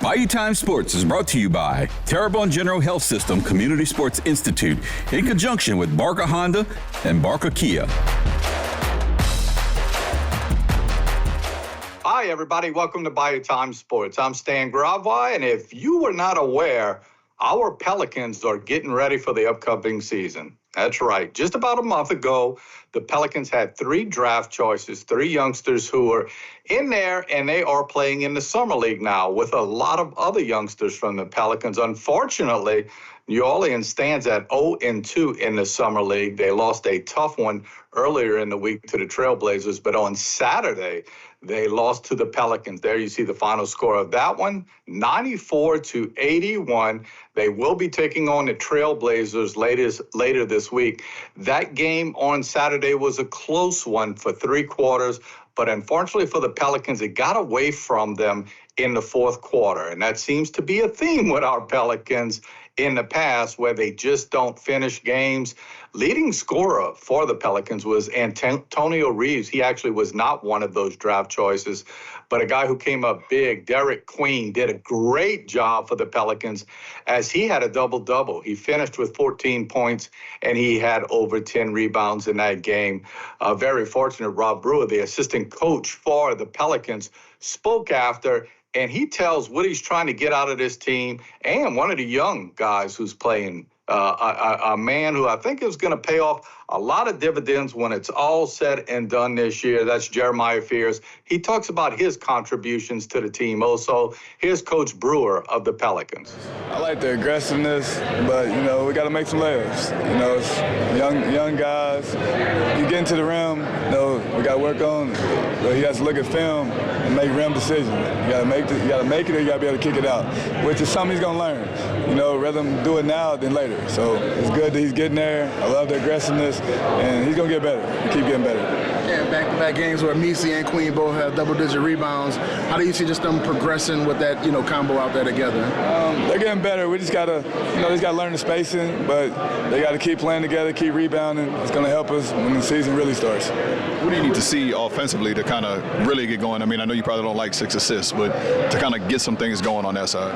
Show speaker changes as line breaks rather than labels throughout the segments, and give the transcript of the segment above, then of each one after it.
Bayou Time Sports is brought to you by Terrebonne General Health System Community Sports Institute in conjunction with Barker Honda and Barker Kia.
Hi, everybody. Welcome to Bayou Time Sports. I'm Stan Gravois, and if you were not aware, our Pelicans are getting ready for the upcoming season. That's right. Just about a month ago, the Pelicans had 3 draft choices, 3 youngsters who were in there, and they are playing in the Summer League now with a lot of other youngsters from the Pelicans. Unfortunately, New Orleans stands at 0-2 in the Summer League. They lost a tough one earlier in the week to the Trailblazers, but on Saturday, they lost to the Pelicans. There you see the final score of that one, 94-81. They will be taking on the Trailblazers later this week. That game on Saturday was a close one for 3 quarters, but unfortunately for the Pelicans, it got away from them in the 4th quarter. And that seems to be a theme with our Pelicans in the past, where they just don't finish games. Leading scorer for the Pelicans was Antonio Reeves. He actually was not one of those draft choices, but a guy who came up big, Derek Queen, did a great job for the Pelicans as he had a double-double. He finished with 14 points, and he had over 10 rebounds in that game. Very fortunate, Rob Brewer, the assistant coach for the Pelicans, spoke after, and he tells what he's trying to get out of this team, and one of the young guys who's playing, a man who I think is going to pay off a lot of dividends when it's all said and done this year. That's Jeremiah Fears. He talks about his contributions to the team. Also, here's Coach Brewer of the Pelicans.
I like the aggressiveness, but, we got to make some layups. It's young guys. You get into the rim, we got to work on. He has to look at film and make rim decisions. You got to make it, or you got to be able to kick it out, which is something he's going to learn. Rather than do it now than later. So it's good that he's getting there. I love the aggressiveness, and he's going to get better. Keep getting better.
Yeah, back-to-back games where Messi and Queen both have double-digit rebounds. How do you see just them progressing with that, combo out there together?
They're getting better. We just got to, they just got to learn the spacing, but they got to keep playing together, keep rebounding. It's going to help us when the season really starts.
What do you need to see offensively to kind of really get going? I mean, I know you probably don't like 6 assists, but to kind of get some things going on that side.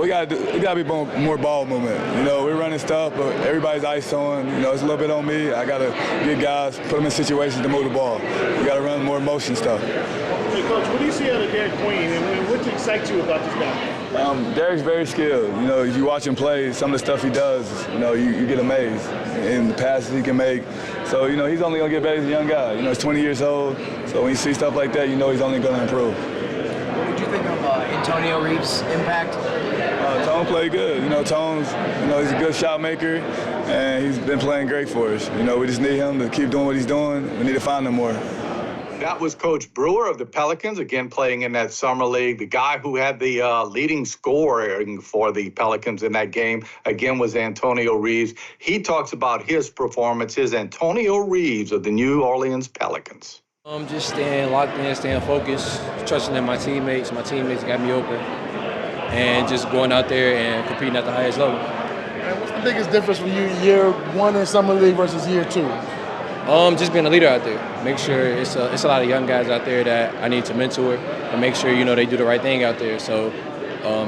We got to be more ball movement. We're running stuff, but everybody's ice on. It's a little bit on me. I got to get guys, put them in situations to move the ball. We got to run more motion stuff.
Hey, Coach, what do you see out of Derek Queen, and what excites you about this guy?
Derek's very skilled. As you watch him play, some of the stuff he does, you get amazed in the passes he can make. So, he's only going to get better as a young guy. He's 20 years old, so when you see stuff like that, he's only going to improve.
What would you think of Antonio Reeves' impact?
Tone played good. Tone's, he's a good shot maker, and he's been playing great for us. We just need him to keep doing what he's doing. We need to find him more.
That was Coach Brewer of the Pelicans, again playing in that Summer League. The guy who had the leading scoring for the Pelicans in that game, again, was Antonio Reeves. He talks about his performance, Antonio Reeves of the New Orleans Pelicans.
Just staying locked in, staying focused, trusting in my teammates. My teammates got me open, and just going out there and competing at the highest level.
And what's the biggest difference from you year 1 in Summer League versus year 2?
Just being a leader out there. Make sure it's a lot of young guys out there that I need to mentor and make sure, they do the right thing out there. So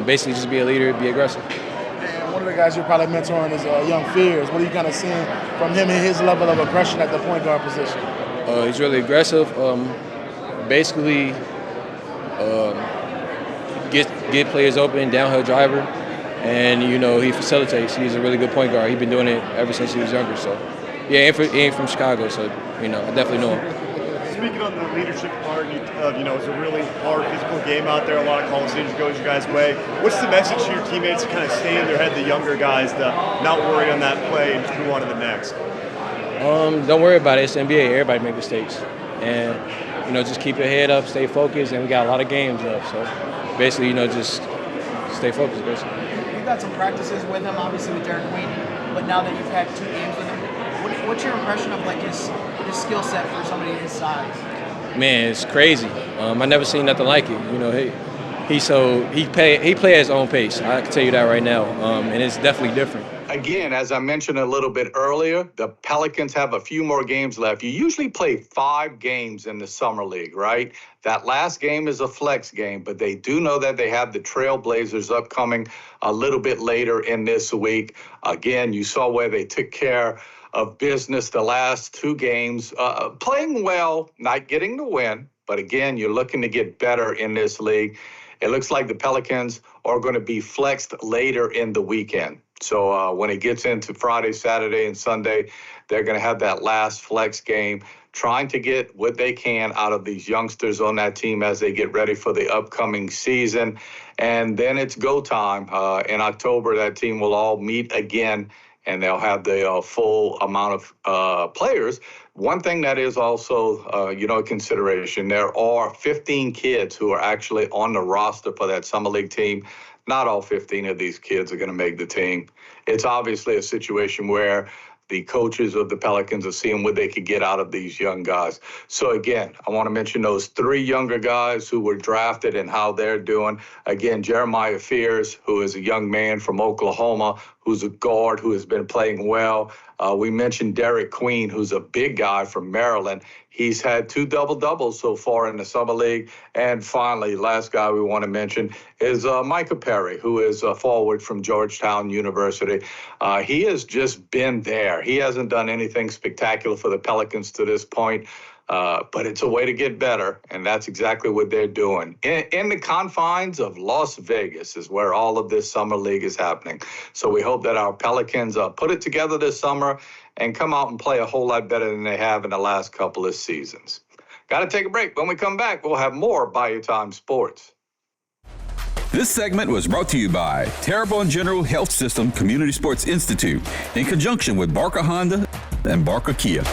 basically just be a leader, be aggressive.
And one of the guys you're probably mentoring is young Fears. What are you kind of seeing from him and his level of aggression at the point guard position?
He's really aggressive. Basically get players open, downhill driver, and, he facilitates. He's a really good point guard. He's been doing it ever since he was younger. So. Yeah, he ain't from Chicago, so, I definitely know him.
Speaking on the leadership part of, it's a really hard physical game out there. A lot of college seniors goes your guys' way. What's the message to your teammates to kind of stay in their head, the younger guys, to not worry on that play and just move on to the next?
Don't worry about it. It's the NBA. Everybody make mistakes. And, just keep your head up, stay focused, and we got a lot of games left. So, basically, just stay focused, basically.
You've got some practices with him, obviously, with Derek Queen, but now that you've had 2 games with him, what's your impression of his skill set for somebody his size?
Man, it's crazy. I never seen nothing like it. He play at his own pace. I can tell you that right now, and it's definitely different.
Again, as I mentioned a little bit earlier, the Pelicans have a few more games left. You usually play 5 games in the summer league, right? That last game is a flex game, but they do know that they have the Trailblazers upcoming a little bit later in this week. Again, you saw where they took care of business the last 2 games, playing well, not getting the win. But again, you're looking to get better in this league. It looks like the Pelicans are going to be flexed later in the weekend. So when it gets into Friday, Saturday, and Sunday, they're going to have that last flex game, trying to get what they can out of these youngsters on that team as they get ready for the upcoming season. And then it's go time. In October, that team will all meet again, and they'll have the full amount of players. One thing that is also, a consideration, there are 15 kids who are actually on the roster for that Summer League team. Not all 15 of these kids are going to make the team. It's obviously a situation where the coaches of the Pelicans are seeing what they could get out of these young guys. So again, I want to mention those 3 younger guys who were drafted and how they're doing. Again, Jeremiah Fears, who is a young man from Oklahoma, who's a guard who has been playing well. We mentioned Derek Queen, who's a big guy from Maryland. He's had 2 double-doubles so far in the Summer League. And finally, last guy we want to mention is Micah Perry, who is a forward from Georgetown University. He has just been there. He hasn't done anything spectacular for the Pelicans to this point. But it's a way to get better, and that's exactly what they're doing. In the confines of Las Vegas is where all of this summer league is happening. So we hope that our Pelicans put it together this summer and come out and play a whole lot better than they have in the last couple of seasons. Got to take a break. When we come back, we'll have more Bayou Time Sports.
This segment was brought to you by Terrebonne General Health System Community Sports Institute in conjunction with Barker Honda and Barker Kia.